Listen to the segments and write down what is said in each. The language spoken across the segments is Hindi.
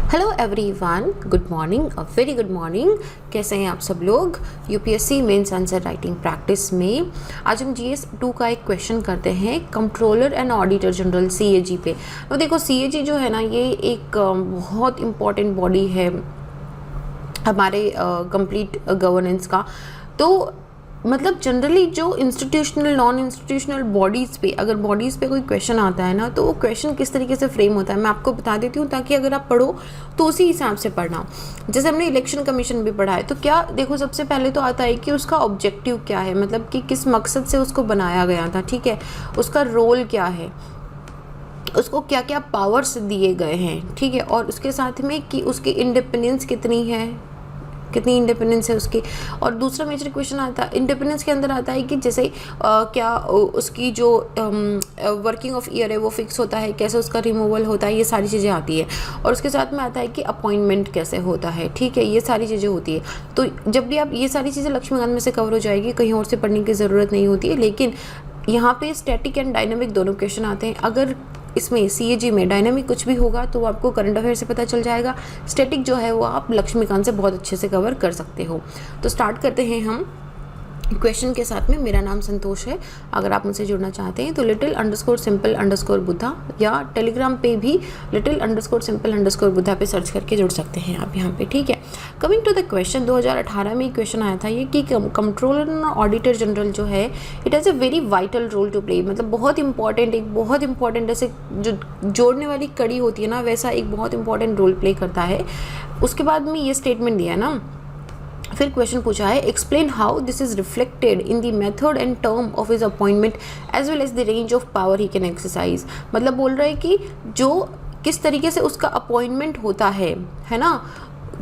Hello everyone, good morning, a very good morning. कैसे हैं आप सब लोग? UPSC mains answer writing practice में आज हम जीएस 2 का एक क्वेश्चन करते हैं controller and auditor general CAG पे। तो देखो सीएजी जो है ना, ये एक बहुत इम्पॉर्टेंट बॉडी है हमारे कंप्लीट गवर्नेंस का। तो मतलब जनरली जो इंस्टीट्यूशनल नॉन इंस्टीट्यूशनल बॉडीज़ पे, अगर बॉडीज़ पे कोई क्वेश्चन आता है ना, तो वो क्वेश्चन किस तरीके से फ्रेम होता है मैं आपको बता देती हूँ, ताकि अगर आप पढ़ो तो उसी हिसाब से पढ़ना। जैसे हमने इलेक्शन कमीशन भी पढ़ा है, तो क्या देखो, सबसे पहले तो आता है कि उसका ऑब्जेक्टिव क्या है, मतलब कि किस मकसद से उसको बनाया गया था, ठीक है, उसका रोल क्या है, उसको क्या क्या पावर्स दिए गए हैं, ठीक है, और उसके साथ में कि उसकी इंडिपेंडेंस कितनी है, कितनी इंडिपेंडेंस है उसकी। और दूसरा मेजर क्वेश्चन आता है इंडिपेंडेंस के अंदर आता है कि जैसे क्या उसकी जो वर्किंग ऑफ ईयर है वो फिक्स होता है, कैसे उसका रिमूवल होता है, ये सारी चीज़ें आती है। और उसके साथ में आता है कि अपॉइंटमेंट कैसे होता है, ठीक है, ये सारी चीज़ें होती है। तो जब भी आप ये सारी चीज़ें लक्ष्मीकांत में से कवर हो जाएगी, कहीं और से पढ़ने की ज़रूरत नहीं होती है। लेकिन यहाँ पे स्टैटिक एंड डायनामिक दोनों क्वेश्चन आते हैं। अगर इसमें सीएजी में डायनामिक कुछ भी होगा तो वो आपको करंट अफेयर से पता चल जाएगा। स्टैटिक जो है वो आप लक्ष्मीकांत से बहुत अच्छे से कवर कर सकते हो। तो स्टार्ट करते हैं हम क्वेश्चन के साथ में। मेरा नाम संतोष है। अगर आप मुझसे जुड़ना चाहते हैं तो little_simple_बुद्धा या टेलीग्राम पे भी little_simple_बुद्धा पे सर्च करके जुड़ सकते हैं आप यहाँ पे, ठीक है। कमिंग टू द क्वेश्चन, 2018 में क्वेश्चन आया था ये कि कंट्रोलर और ऑडिटर जनरल जो है, it has a very vital role to play. मतलब बहुत इंपॉर्टेंट, एक बहुत इंपॉर्टेंट, जैसे जो जोड़ने वाली कड़ी होती है ना, वैसा एक बहुत इंपॉर्टेंट रोल प्ले करता है। उसके बाद में ये स्टेटमेंट दिया ना, फिर क्वेश्चन पूछा है explain how this is reflected in the method and term of his appointment as well as the range of power he can exercise. मतलब बोल रहा है कि जो किस तरीके से उसका अपॉइंटमेंट होता है ना।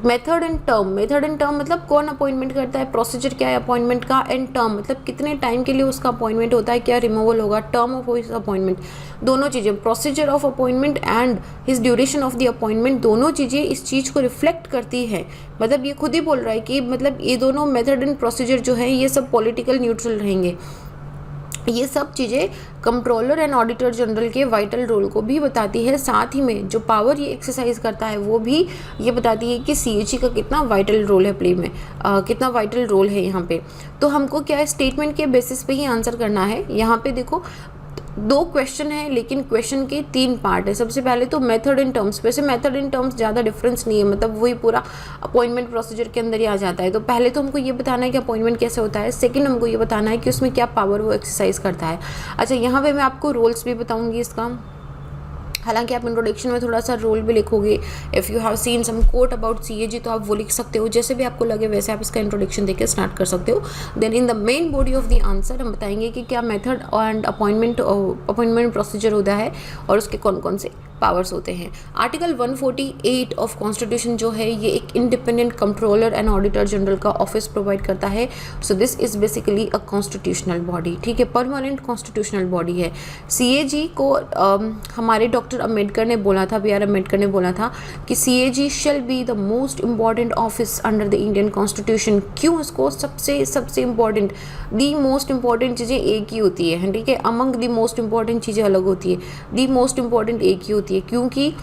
मेथड एंड टर्म मतलब कौन अपॉइंटमेंट करता है, प्रोसीजर क्या है अपॉइंटमेंट का, एंड टर्म मतलब कितने टाइम के लिए उसका अपॉइंटमेंट होता है, क्या रिमूवल होगा, टर्म ऑफ हिज अपॉइंटमेंट, दोनों चीज़ें, procedure of appointment and his duration of the appointment, दोनों चीज़ें इस चीज़ को रिफ्लेक्ट करती है। मतलब ये खुद ही बोल रहा है कि मतलब ये दोनों मेथड एंड प्रोसीजर जो है ये सब पॉलिटिकल न्यूट्रल रहेंगे। ये सब चीज़ें कंट्रोलर एंड ऑडिटर जनरल के वाइटल रोल को भी बताती है। साथ ही में जो पावर ये एक्सरसाइज करता है वो भी ये बताती है कि सीएजी का कितना वाइटल रोल है प्ले में, कितना वाइटल रोल है यहाँ पे। तो हमको क्या है, स्टेटमेंट के बेसिस पे ही आंसर करना है। यहाँ पे देखो 2 क्वेश्चन है, लेकिन क्वेश्चन के 3 पार्ट है। सबसे पहले तो मेथड इन टर्म्स, वैसे मेथड इन टर्म्स ज़्यादा डिफरेंस नहीं है, मतलब वही पूरा अपॉइंटमेंट प्रोसीजर के अंदर ही आ जाता है। तो पहले तो हमको ये बताना है कि अपॉइंटमेंट कैसे होता है, सेकंड हमको ये बताना है कि उसमें क्या पावर वो एक्सरसाइज करता है। अच्छा, यहाँ पे मैं आपको रोल्स भी बताऊँगी इसका। हालांकि आप इंट्रोडक्शन में थोड़ा सा रोल भी लिखोगे। If you have seen some quote about CAG तो आप वो लिख सकते हो, जैसे भी आपको लगे वैसे आप इसका इंट्रोडक्शन देकर स्टार्ट कर सकते हो। Then in the main body of the answer हम बताएंगे कि क्या मेथड एंड अपॉइंटमेंट प्रोसीजर होता है और उसके कौन कौन से पावर्स होते हैं। आर्टिकल 148 ऑफ कॉन्स्टिट्यूशन जो है ये एक independent controller and auditor general का ऑफिस प्रोवाइड करता है। So this is basically a constitutional body, ठीक है, परमानेंट कॉन्स्टिट्यूशनल बॉडी है। सीएजी को हमारे डॉक्टर अम्बेडकर ने बोला था, BR अम्बेडकर ने बोला था कि CAG shall be the most important office under the Indian constitution. क्यों उसको सबसे इम्पॉर्टेंट, दी मोस्ट इम्पॉर्टेंट चीज़ें एक ही होती है, ठीक है, अमंग दी मोस्ट इम्पॉर्टेंट चीज़ें अलग होती है, दी मोस्ट इम्पॉर्टेंट एक ही होती है, क्योंकि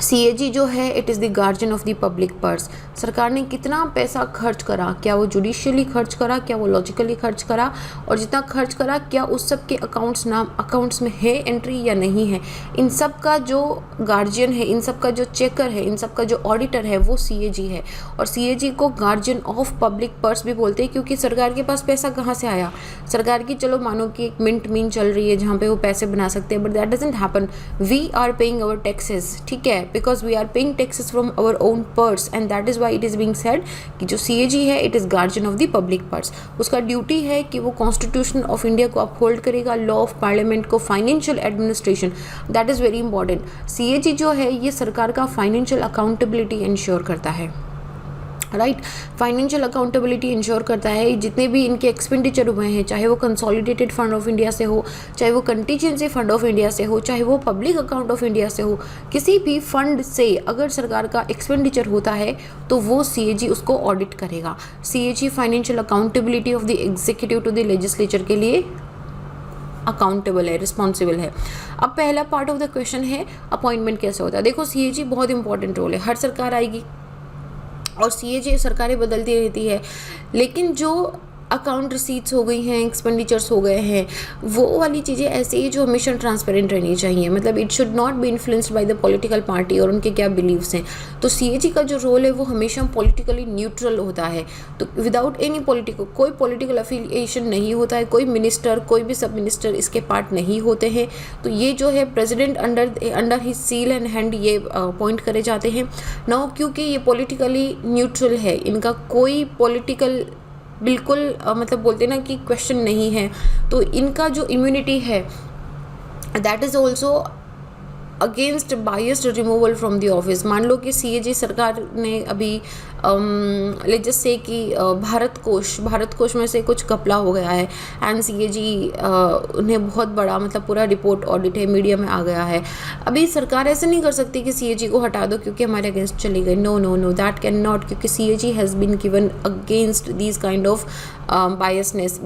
सीएजी जो है it is the guardian of the public purse. सरकार ने कितना पैसा खर्च करा, क्या वो जुडिशियली खर्च करा, क्या वो लॉजिकली खर्च करा, और जितना खर्च करा क्या उस सब के अकाउंट्स में है एंट्री या नहीं है, इन सब का जो गार्जियन है, इन सब का जो चेकर है, इन सब का जो ऑडिटर है वो सीएजी है। और सीएजी को गार्जियन ऑफ पब्लिक पर्स भी बोलते हैं, क्योंकि सरकार के पास पैसा कहाँ से आया, सरकार की चलो मानो कि एक मिंट मीन चल रही है जहाँ पे वो पैसे बना सकते हैं, but that doesn't happen. We are paying our taxes, ठीक है, because we are paying taxes from our own purse and that is why it is being said कि जो CAG है it is guardian of the public purse। उसका ड्यूटी है कि वो कॉन्स्टिट्यूशन ऑफ इंडिया को अपहोल्ड करेगा, लॉ ऑफ पार्लियामेंट को, financial administration, that is very important. CAG जो है ये सरकार का फाइनेंशियल अकाउंटेबिलिटी इंश्योर करता है, राइट, फाइनेंशियल अकाउंटेबिलिटी इंश्योर करता है। जितने भी इनके एक्सपेंडिचर हुए हैं, चाहे वो कंसोलिडेटेड फंड ऑफ इंडिया से हो, चाहे वो कंटीजेंसी फंड ऑफ इंडिया से हो, चाहे वो पब्लिक अकाउंट ऑफ इंडिया से हो, किसी भी फंड से अगर सरकार का एक्सपेंडिचर होता है तो वो सीएजी उसको ऑडिट करेगा। CAG financial accountability of the executive to the legislature के लिए अकाउंटेबल है, रिस्पॉन्सिबल है। अब पहला पार्ट ऑफ द क्वेश्चन है अपॉइंटमेंट कैसे होता है। देखो CAG बहुत इंपॉर्टेंट रोल है, हर सरकार आएगी और CAG सरकारें बदलती रहती है, लेकिन जो अकाउंट रिसीट्स हो गई हैं, एक्सपेंडिचर्स हो गए हैं, वो वाली चीज़ें ऐसी ही जो हमेशा ट्रांसपेरेंट रहनी चाहिए। मतलब it should not be influenced by the political party और उनके क्या बिलीव्स हैं। तो CAG का जो रोल है वो हमेशा पॉलिटिकली न्यूट्रल होता है। तो विदाउट एनी पॉलिटिकल, कोई पॉलिटिकल अफिलिएशन नहीं होता है, कोई मिनिस्टर, कोई भी सब मिनिस्टर इसके पार्ट नहीं होते हैं। तो ये जो है president under his seal and hand ये अपॉइंट करे जाते हैं ना, क्योंकि ये पॉलिटिकली न्यूट्रल है, इनका कोई पॉलिटिकल बिल्कुल मतलब बोलते ना कि क्वेश्चन नहीं है। तो इनका जो इम्यूनिटी है that is also against biased removal from the office. मान लो कि CAG सरकार ने अभी लेट्स जस्ट से कि भारत कोष में से कुछ घपला हो गया है एंड CAG उन्हें बहुत बड़ा मतलब पूरा रिपोर्ट ऑडिट है, मीडिया में आ गया है। अभी सरकार ऐसे नहीं कर सकती कि CAG को हटा दो क्योंकि हमारे अगेंस्ट चली गई। नो दैट कैन नॉट, क्योंकि CAG has been given against these kind of biasness,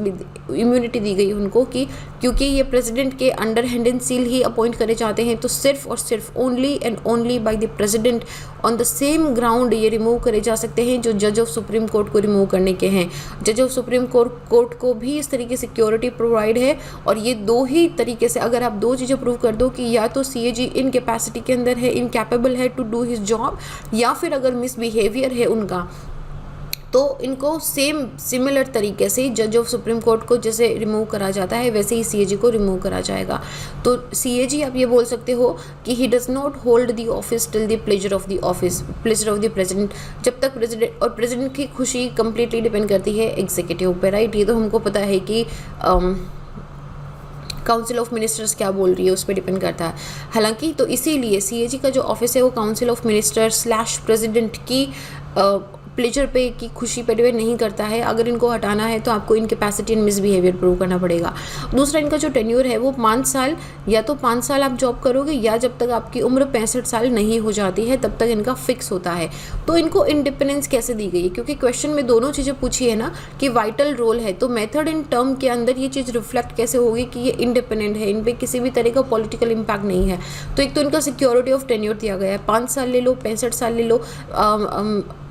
immunity दी गई उनको कि क्योंकि ये प्रेसिडेंट के अंडर हैंड एंड सील ही अपॉइंट करे जाते हैं, तो सिर्फ और सिर्फ only and only by the president on the same ground ये रिमूव करे जा सकते हैं जो जज ऑफ सुप्रीम कोर्ट को रिमूव करने के हैं। जज ऑफ सुप्रीम कोर्ट को भी इस तरीके से सिक्योरिटी प्रोवाइड है, और ये दो ही तरीके से अगर आप दो चीज़ें प्रूव कर दो कि या तो CAG इन कैपेसिटी के अंदर है, इनकैपेबल है टू डू हिज जॉब, या फिर अगर मिसबिहेवियर है उनका, तो इनको सिमिलर तरीके से जज ऑफ सुप्रीम कोर्ट को जैसे रिमूव करा जाता है वैसे ही CAG को रिमूव करा जाएगा। तो CAG आप ये बोल सकते हो कि he does not hold the office till the pleasure of the president, जब तक प्रेसिडेंट, और प्रेसिडेंट की खुशी कंप्लीटली डिपेंड करती है एग्जीक्यूटिव पे, राइट। ये तो हमको पता है कि काउंसिल ऑफ मिनिस्टर्स क्या बोल रही है उस पर डिपेंड करता है। हालांकि तो इसीलिए CAG का जो ऑफिस है वो काउंसिल ऑफ मिनिस्टर / प्रेसिडेंट की प्लेजर पे की खुशी पे डिपेंड नहीं करता है। अगर इनको हटाना है तो आपको इनकैपेसिटी एंड मिसबिहेवियर प्रूव करना पड़ेगा। दूसरा, इनका जो टेन्योर है वो 5 साल, या तो 5 साल आप जॉब करोगे या जब तक आपकी उम्र 65 साल नहीं हो जाती है तब तक इनका फिक्स होता है। तो इनको इंडिपेंडेंस कैसे दी गई है, क्योंकि क्वेश्चन में दोनों चीज़ें पूछी है ना कि वाइटल रोल है, तो मेथड इन टर्म के अंदर ये चीज़ रिफ्लेक्ट कैसे होगी कि ये इंडिपेंडेंट है, इन पर किसी भी तरह का पॉलिटिकल इम्पैक्ट नहीं है। तो एक तो इनका सिक्योरिटी ऑफ टेन्योर दिया गया है, 5 साल ले लो, 65 साल ले लो,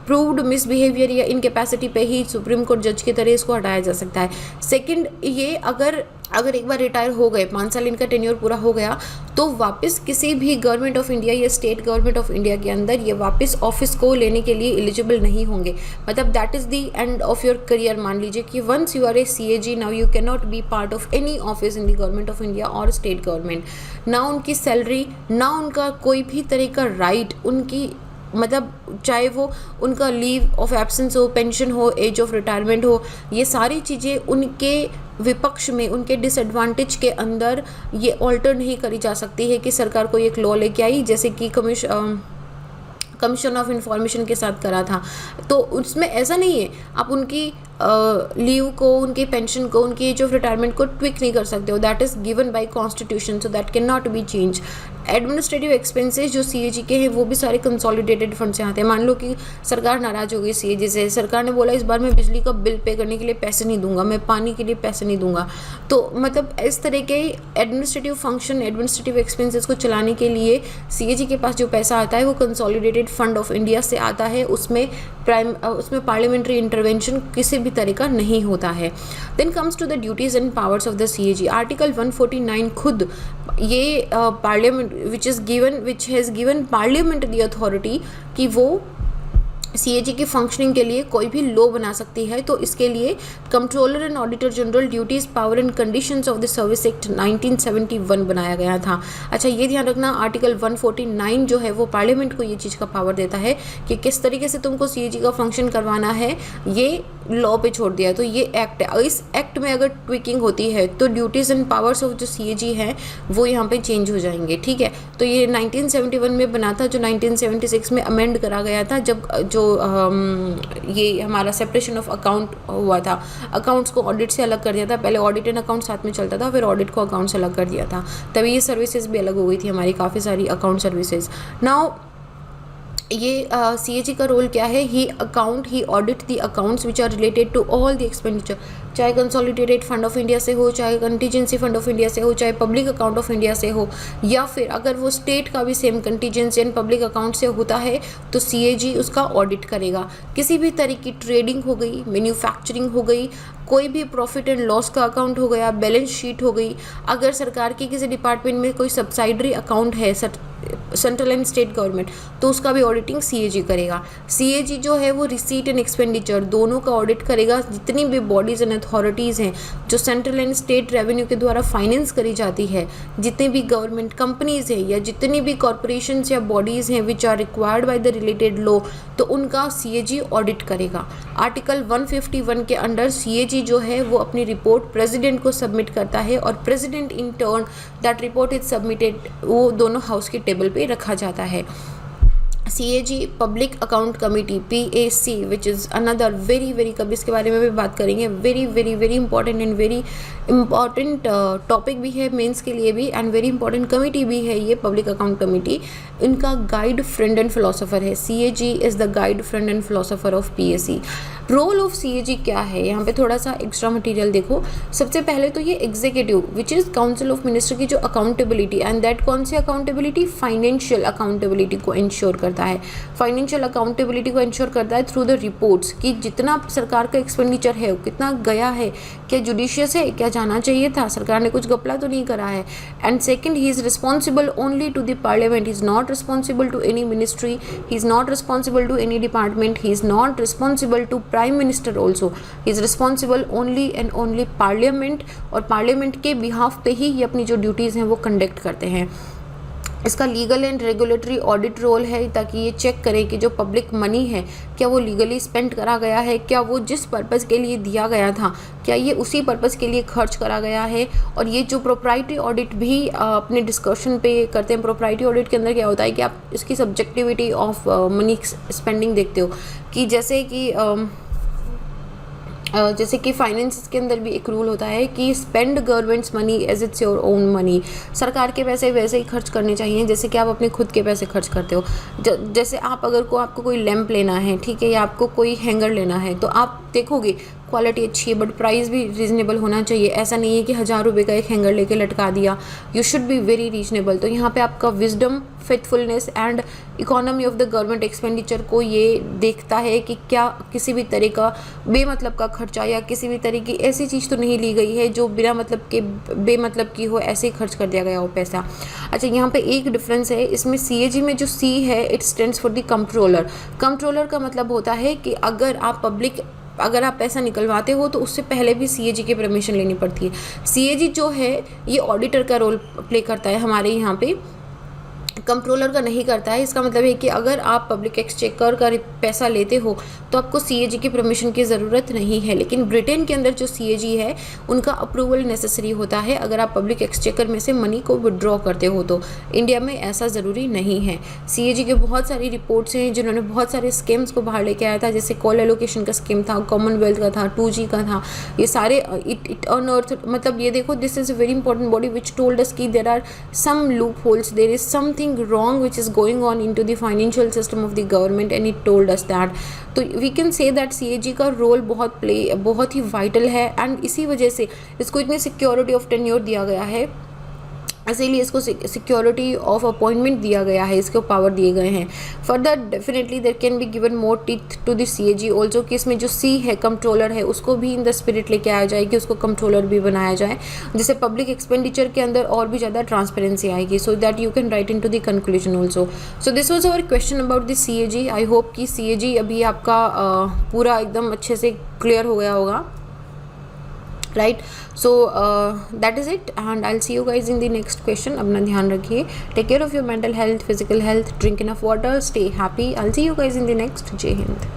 प्रूव्ड मिसबिहेवियर या इनकैपेसिटी पे ही सुप्रीम कोर्ट जज की तरह इसको हटाया जा सकता है। सेकंड, ये अगर एक बार रिटायर हो गए, 5 साल इनका टेन्योर पूरा हो गया, तो वापस किसी भी गवर्नमेंट ऑफ इंडिया या स्टेट गवर्नमेंट ऑफ इंडिया के अंदर ये वापस ऑफिस को लेने के लिए एलिजिबल नहीं होंगे। मतलब that is the end of your career. मान लीजिए कि once you are a CAG, now you cannot be part of any office in the government of India और स्टेट गवर्नमेंट। ना उनकी सैलरी, ना उनका कोई भी तरह का राइट, उनकी मतलब चाहे वो उनका लीव ऑफ एब्सेंस हो, पेंशन हो, एज ऑफ रिटायरमेंट हो, ये सारी चीज़ें उनके विपक्ष में, उनके डिसएडवांटेज के अंदर ये ऑल्टर नहीं करी जा सकती है कि सरकार कोई एक लॉ लेके आई, जैसे कि कमीशन ऑफ इंफॉर्मेशन के साथ करा था। तो उसमें ऐसा नहीं है आप उनकी लीव को, उनकी पेंशन को, उनकी एज ऑफ रिटायरमेंट को ट्विक नहीं कर सकते हो। That is given by constitution, so that can not be change. Administrative expenses जो CAG के हैं वो भी सारे कंसोलिडेटेड फंड से आते हैं। मान लो कि सरकार नाराज़ हो गई CAG से, सरकार ने बोला इस बार मैं बिजली का बिल पे करने के लिए पैसे नहीं दूंगा, मैं पानी के लिए पैसे नहीं दूंगा। तो मतलब इस तरह के एडमिनिस्ट्रेटिव फंक्शन, एडमिनिस्ट्रेटिव एक्सपेंसेस को चलाने के लिए CAG के पास जो पैसा आता है वो कंसोलिडेटेड फंड ऑफ इंडिया से आता है। उसमें पार्लियामेंट्री इंटरवेंशन किसी भी तरह का नहीं होता है। Then comes to the duties and powers of the CAG। Article 149 खुद ये parliament which has given parliament the authority कि वो CAG की फंक्शनिंग के लिए कोई भी लॉ बना सकती है। तो इसके लिए controller and auditor general duties, power and conditions of the service act 1971 बनाया गया था। अच्छा, ये ध्यान रखना, आर्टिकल 149 जो है वो पार्लियामेंट को ये चीज़ का पावर देता है कि किस तरीके से तुमको CAG का फंक्शन करवाना है, ये लॉ पे छोड़ दिया है। तो ये एक्ट है, इस एक्ट में अगर ट्विकिंग होती है तो ड्यूटीज़ एंड पावर्स ऑफ जो CAG हैं वो यहाँ पे चेंज हो जाएंगे, ठीक है। तो ये 1971 में बना था, जो 1976 में अमेंड करा गया था, जब जो ये हमारा सेपरेशन ऑफ अकाउंट हुआ था। अकाउंट्स को ऑडिट से अलग कर दिया था, पहले ऑडिट एंड अकाउंट साथ में चलता था, फिर ऑडिट को अकाउंट से अलग कर दिया था, तभी ये सर्विसेज भी अलग हो गई थी हमारी, काफ़ी सारी अकाउंट सर्विसेज। नाउ ये CAG का रोल क्या है? He audit the accounts which are related to all the expenditure, चाहे कंसोलिडेटेड फंड ऑफ इंडिया से हो, चाहे कंटीजेंसी फंड ऑफ इंडिया से हो, चाहे पब्लिक अकाउंट ऑफ इंडिया से हो, या फिर अगर वो स्टेट का भी same contingency and public account से होता है तो CAG उसका ऑडिट करेगा। किसी भी तरह की ट्रेडिंग हो गई, मैन्युफैक्चरिंग हो गई, कोई भी प्रॉफिट एंड लॉस का अकाउंट हो गया, बैलेंस शीट हो गई, अगर सरकार की किसी डिपार्टमेंट में कोई सब्सिडरी अकाउंट है सेंट्रल एंड स्टेट गवर्नमेंट, तो उसका भी ऑडिटिंग CAG करेगा। CAG जो है वो रिसीट एंड एक्सपेंडिचर दोनों का ऑडिट करेगा। जितनी भी बॉडीज़ एंड अथॉरिटीज़ हैं जो सेंट्रल एंड स्टेट रेवेन्यू के द्वारा फाइनेंस करी जाती है, जितनी भी गवर्नमेंट कंपनीज़ हैं या जितनी भी कॉरपोरेशंस या बॉडीज़ हैं which are required by the related law, तो उनका CAG ऑडिट करेगा। आर्टिकल 151 के अंडर CAG जो है वो अपनी रिपोर्ट प्रेसिडेंट को सबमिट करता है और president in turn that report is submitted वो दोनों हाउस के टेबल पे रखा जाता है। CAG public account committee PAC which is another very कभी इसके बारे में भी बात करेंगे, very important and very important topic भी है मेंस के लिए भी एंड वेरी इंपॉर्टेंट कमेटी भी है ये पब्लिक अकाउंट कमेटी। इनका गाइड फ्रेंड एंड फिलोसोफर है। CAG is the guide friend and philosopher of PAC। Role of CAG क्या है, यहाँ पे थोड़ा सा एक्स्ट्रा मटेरियल देखो। सबसे पहले तो ये executive which is council of minister की जो अकाउंटेबिलिटी एंड दैट कौन सी अकाउंटेबिलिटी, फाइनेंशियल अकाउंटेबिलिटी को इंश्योर करता है। फाइनेंशियल अकाउंटेबिलिटी को इंश्योर करता है थ्रू द रिपोर्ट्स कि जितना सरकार का एक्सपेंडिचर है कितना गया है, क्या जुडिशियस है, क्या जाना चाहिए था, सरकार ने कुछ घपला तो नहीं करा है। And second, he is responsible only to the parliament, he is not responsible to any ministry, he is not responsible to any department, he is not responsible to prime minister also, he is responsible only and only parliament, और पार्लियामेंट के बिहाफ पे ही ये अपनी जो ड्यूटीज़ हैं वो कंडक्ट करते हैं। इसका legal and regulatory audit role है ताकि ये चेक करे कि जो पब्लिक मनी है क्या वो लीगली स्पेंड करा गया है, क्या वो जिस पर्पज़ के लिए दिया गया था क्या ये उसी पर्पज़ के लिए खर्च करा गया है। और ये जो प्रोप्राइटरी ऑडिट भी अपने डिस्कशन पे करते हैं। प्रोप्राइटरी ऑडिट के अंदर क्या होता है कि आप इसकी सब्जेक्टिविटी ऑफ मनी स्पेंडिंग देखते हो कि जैसे कि फाइनेंस के अंदर भी एक रूल होता है कि spend government's money as it's your own money. सरकार के पैसे वैसे ही खर्च करने चाहिए जैसे कि आप अपने खुद के पैसे खर्च करते हो। जैसे आपको कोई लैंप लेना है, ठीक है, या आपको कोई हैंगर लेना है, तो आप देखोगे क्वालिटी अच्छी है बट प्राइस भी रीज़नेबल होना चाहिए। ऐसा नहीं है कि 1000 रुपये का एक हैंगर लेके लटका दिया। You should be very reasonable. तो यहाँ पे आपका wisdom, faithfulness and economy of the government expenditure को ये देखता है कि क्या किसी भी तरह का बेमतलब का खर्चा या किसी भी तरह की ऐसी चीज़ तो नहीं ली गई है जो बिना मतलब के बेमतलब की हो, ऐसे ही खर्च कर दिया गया हो पैसा। अच्छा, यहाँ पे एक डिफरेंस है इसमें। CAG में जो C है it stands for the controller. Controller का मतलब होता है कि अगर आप पैसा निकलवाते हो तो उससे पहले भी CAG की परमिशन लेनी पड़ती है। CAG जो है ये ऑडिटर का रोल प्ले करता है हमारे यहाँ पे, कंट्रोलर का नहीं करता है। इसका मतलब है कि अगर आप पब्लिक एक्सचेकर का पैसा लेते हो तो आपको CAG की परमिशन की ज़रूरत नहीं है। लेकिन ब्रिटेन के अंदर जो CAG है उनका अप्रूवल नेसेसरी होता है अगर आप पब्लिक एक्सचेकर में से मनी को विड्रॉ करते हो तो। इंडिया में ऐसा ज़रूरी नहीं है। CAG के बहुत सारी रिपोर्ट्स हैं जिन्होंने बहुत सारे स्कीम्स को बाहर लेके आया था, जैसे कॉल एलोकेशन का स्कीम था, कॉमनवेल्थ का था, 2G का था। ये सारे इट अनअर्थ, मतलब ये देखो, this is a very important body which told us कि there are some loopholes, there is something wrong which is going on into the financial system of the government and it told us that। तो we can say that CAG का रोल बहुत ही वाइटल है एंड इसी वजह से इसको इतनी सिक्योरिटी ऑफ टेन्योर दिया गया है, इसीलिए इसको सिक्योरिटी ऑफ अपॉइंटमेंट दिया गया है, इसको पावर दिए गए हैं। Further definitely there can be given more teeth to the CAG also कि इसमें जो C है कंट्रोलर है उसको भी इन द स्पिरिट लेके आया जाए कि उसको कंट्रोलर भी बनाया जाए, जिससे पब्लिक एक्सपेंडिचर के अंदर और भी ज़्यादा ट्रांसपेरेंसी आएगी, so that you can write in to the conclusion also. So this was our question about the CAG। I hope कि CAG अभी आपका पूरा एकदम अच्छे से क्लियर हो गया होगा, right. So that is it and I will see you guys in the next question. अपना ध्यान रखिए, take care of your mental health, physical health, drink enough water, stay happy. I will see you guys in the next. जय हिंद।